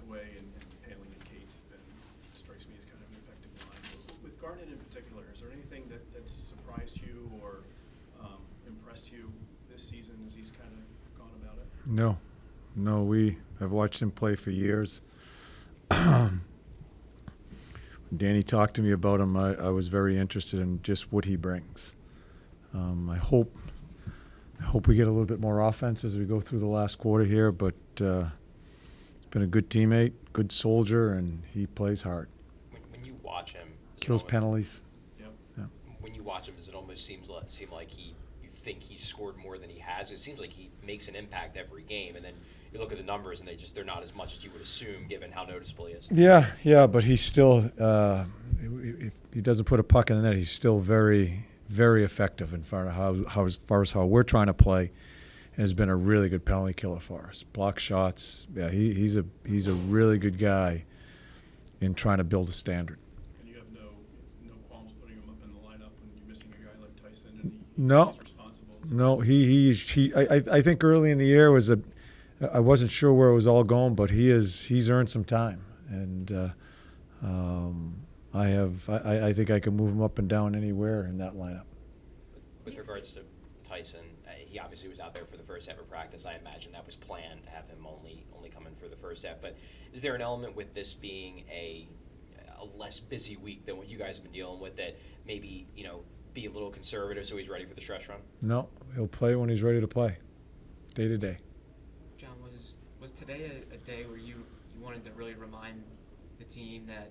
Hathaway and Paling and Cates have been, strikes me as kind of an effective line. With Garnet in particular, is there anything that's surprised you or impressed you this season as he's kind of gone about it? No, we have watched him play for years. When Danny talked to me about him, I was very interested in just what he brings. I hope we get a little bit more offense as we go through the last quarter here, but he's been a good teammate, good soldier, and he plays hard. When you watch him, kills penalties. Yep. Yeah. When you watch him, does it almost seem like you think he's scored more than he has? It seems like he makes an impact every game, and then you look at the numbers and they're not as much as you would assume given how noticeable he is. Yeah, but he's still if he doesn't put a puck in the net, he's still very, very effective in front of as far as how we're trying to play, and has been a really good penalty killer for us. Block shots. Yeah, he's a really good guy in trying to build a standard. And you have no qualms putting him up in the lineup when you're missing a guy like Tyson and No. he's responsible. No, I think early in the year I wasn't sure where it was all going, but he's earned some time, and I think I can move him up and down anywhere in that lineup. With regards to Tyson, he obviously was out there for the first half of practice. I imagine that was planned to have him only come in for the first half. But is there an element with this being a less busy week than what you guys have been dealing with that maybe be a little conservative so he's ready for the stretch run? No, he'll play when he's ready to play, day to day. John, was today a day where you wanted to really remind the team that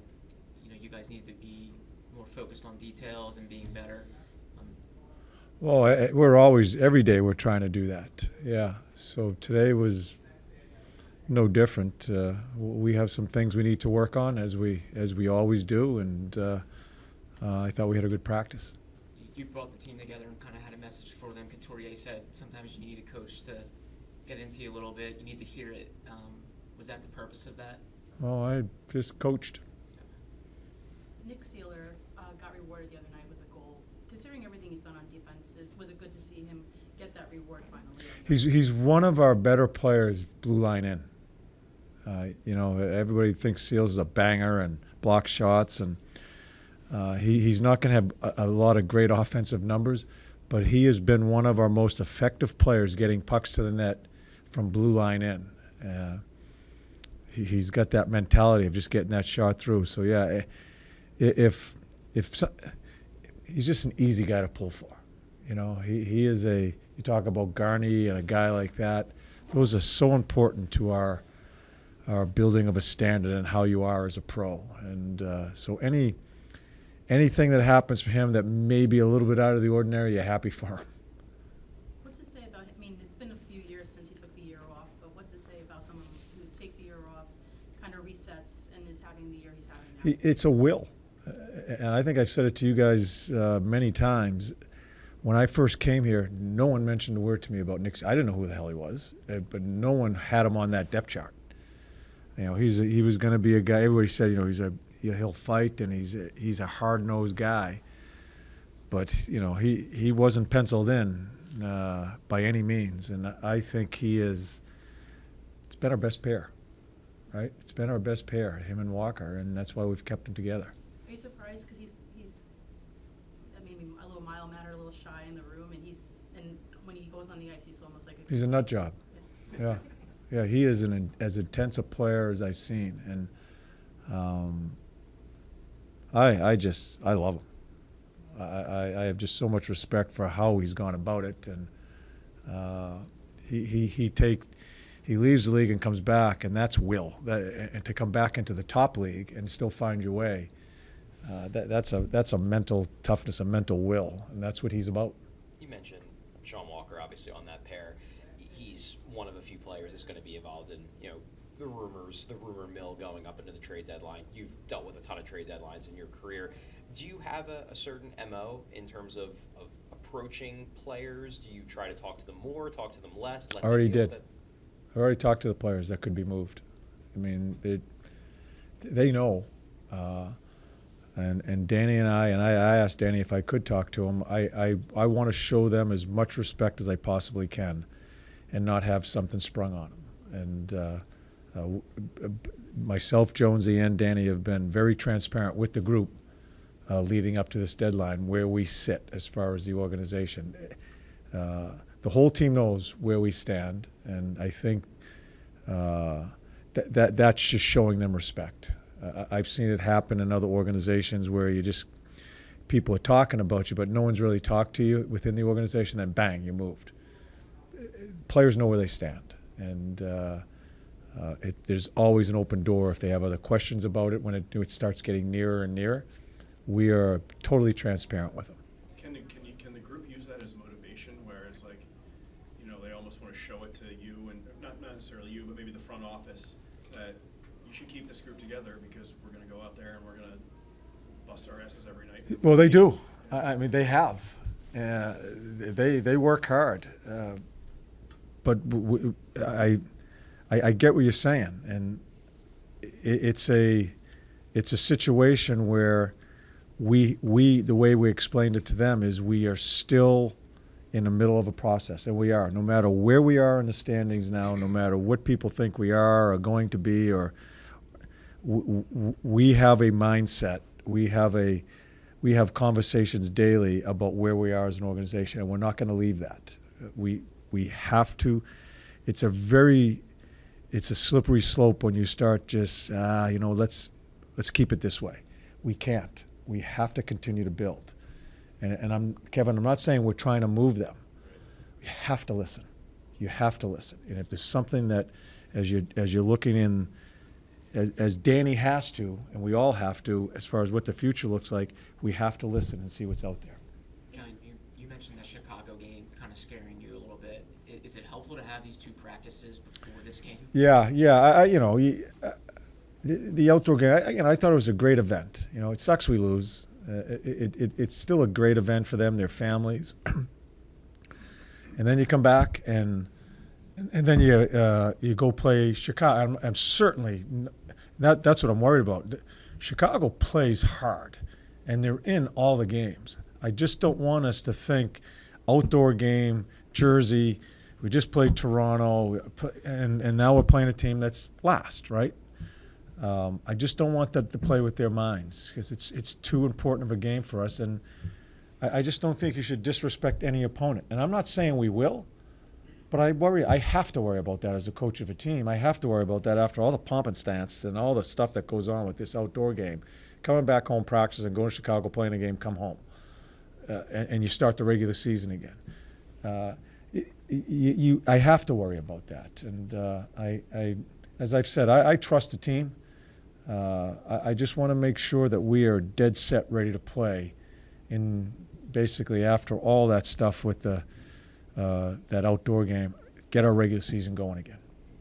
you guys need to be more focused on details and being better? Well, we're always, every day we're trying to do that. Yeah. So today was no different. We have some things we need to work on as we always do, and I thought we had a good practice. You brought the team together and kind of had a message for them. Couturier said sometimes you need a coach to get into you a little bit. You need to hear it. Was that the purpose of that? Well, I just coached. Nick Seeler got rewarded the other night with a goal. Considering everything he's done on defense, was it good to see him get that reward finally? He's one of our better players, blue line in. Everybody thinks Seals is a banger and block shots, and he's not going to have a lot of great offensive numbers, but he has been one of our most effective players getting pucks to the net from blue line in. He's got that mentality of just getting that shot through. So yeah, if he's just an easy guy to pull for. He is you talk about Garnet and a guy like that. Those are so important to our building of a standard and how you are as a pro. And so anything that happens for him that may be a little bit out of the ordinary, you're happy for him. What's to say about him? I mean, it's been a few years since he took the year off, but what's to say about someone who takes a year off, kind of resets, and is having the year he's having now? It's a will. And I think I've said it to you guys many times. When I first came here, no one mentioned a word to me about Nick. I didn't know who the hell he was, but no one had him on that depth chart. He was going to be a guy. Everybody said, he'll fight and he's a hard-nosed guy. But he wasn't penciled in by any means, and I think it's been our best pair, right? It's been our best pair, him and Walker, and that's why we've kept them together. Are you surprised because he's maybe a little mild mannered, a little shy in the room, and when he goes on the ice, he's almost like he's a nut job. Yeah, he is as intense a player as I've seen, and I love him. I have just so much respect for how he's gone about it, and he leaves the league and comes back, and that's will. And to come back into the top league and still find your way, that's a mental toughness, a mental will, and that's what he's about. You mentioned Sean Walker, obviously on that pair. He's one of a few players that's going to be involved in the rumor mill going up into the trade deadline. You've dealt with a ton of trade deadlines in your career. Do you have a certain MO in terms of approaching players? Do you try to talk to them more, talk to them less? I already did. I already talked to the players that could be moved. I mean, they know. And Danny and I asked Danny if I could talk to him. I want to show them as much respect as I possibly can and not have something sprung on them. And Myself, Jonesy, and Danny have been very transparent with the group leading up to this deadline where we sit as far as the organization. The whole team knows where we stand, and I think that's just showing them respect. I've seen it happen in other organizations where people are talking about you, but no one's really talked to you within the organization, then bang, you moved. Players know where they stand, and there's always an open door if they have other questions about it when it starts getting nearer and nearer. We are totally transparent with them. Can the group use that as motivation, whereas like, they almost want to show it to you, and not necessarily you, but maybe the front office, that you should keep this group together because we're going to go out there and we're going to bust our asses every night. Well, they do. I mean, they have. They work hard. But I get what you're saying, and it's a situation where the way we explained it to them is we are still in the middle of a process, and we are. No matter where we are in the standings now, no matter what people think we are or going to be, or we have a mindset. We have conversations daily about where we are as an organization, and we're not going to leave that. We have to. It's a slippery slope when you start just let's keep it this way. We can't. We have to continue to build. And Kevin, I'm not saying we're trying to move them. You have to listen. You have to listen. And if there's something that, as you're looking in, as Danny has to, and we all have to, as far as what the future looks like, we have to listen and see what's out there. John, you mentioned the Chicago game kind of scaring you a little bit. Is it helpful to have these two practices before this game? Yeah. The outdoor game, I thought it was a great event. It sucks we lose. It's still a great event for them, their families. And then you come back and then you go play Chicago. I'm certainly that's what I'm worried about. Chicago plays hard, and they're in all the games. I just don't want us to think outdoor game, Jersey. We just played Toronto, and now we're playing a team that's last, right? I just don't want them to play with their minds because it's too important of a game for us, and I just don't think you should disrespect any opponent. And I'm not saying we will, but I have to worry about that as a coach of a team. I have to worry about that after all the pomp and stance and all the stuff that goes on with this outdoor game. Coming back home, practice, and going to Chicago, playing a game, come home, and you start the regular season again. I have to worry about that, and as I've said, I trust the team. I just want to make sure that we are dead set, ready to play. In basically after all that stuff with that outdoor game, get our regular season going again.